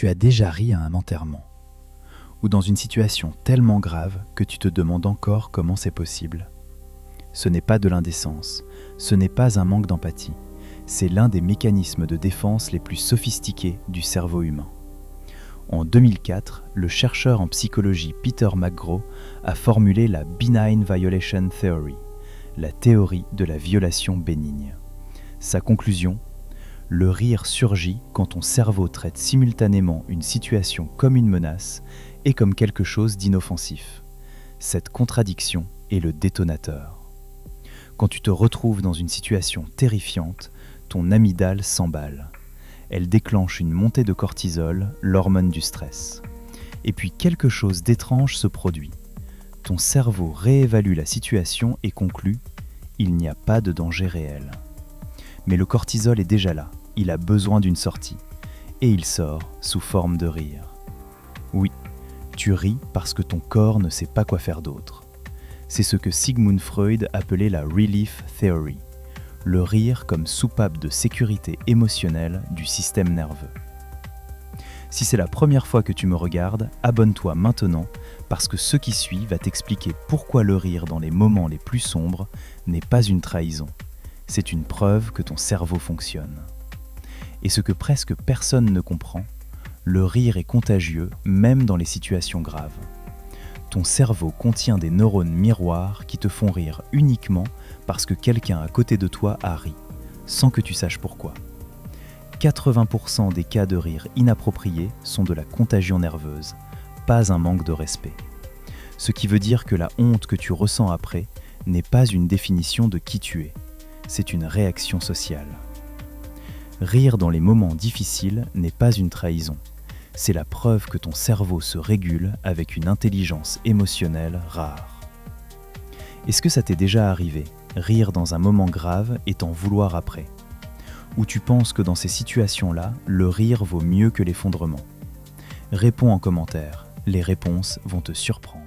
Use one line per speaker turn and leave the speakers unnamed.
Tu as déjà ri à un enterrement, ou dans une situation tellement grave que tu te demandes encore comment c'est possible. Ce n'est pas de l'indécence, ce n'est pas un manque d'empathie, c'est l'un des mécanismes de défense les plus sophistiqués du cerveau humain. En 2004, le chercheur en psychologie Peter McGraw a formulé la Benign Violation Theory, la théorie de la violation bénigne. Sa conclusion: le rire surgit quand ton cerveau traite simultanément une situation comme une menace et comme quelque chose d'inoffensif. Cette contradiction est le détonateur. Quand tu te retrouves dans une situation terrifiante, ton amygdale s'emballe. Elle déclenche une montée de cortisol, l'hormone du stress. Et puis quelque chose d'étrange se produit. Ton cerveau réévalue la situation et conclut: il n'y a pas de danger réel. Mais le cortisol est déjà là, il a besoin d'une sortie. Et il sort sous forme de rire. Oui, tu ris parce que ton corps ne sait pas quoi faire d'autre. C'est ce que Sigmund Freud appelait la Relief Theory, le rire comme soupape de sécurité émotionnelle du système nerveux. Si c'est la première fois que tu me regardes, abonne-toi maintenant parce que ce qui suit va t'expliquer pourquoi le rire dans les moments les plus sombres n'est pas une trahison. C'est une preuve que ton cerveau fonctionne. Et ce que presque personne ne comprend, le rire est contagieux même dans les situations graves. Ton cerveau contient des neurones miroirs qui te font rire uniquement parce que quelqu'un à côté de toi a ri, sans que tu saches pourquoi. 80% des cas de rire inappropriés sont de la contagion nerveuse, pas un manque de respect. Ce qui veut dire que la honte que tu ressens après n'est pas une définition de qui tu es, c'est une réaction sociale. Rire dans les moments difficiles n'est pas une trahison. C'est la preuve que ton cerveau se régule avec une intelligence émotionnelle rare. Est-ce que ça t'est déjà arrivé, rire dans un moment grave et t'en vouloir après? Ou tu penses que dans ces situations-là, le rire vaut mieux que l'effondrement? Réponds en commentaire, les réponses vont te surprendre.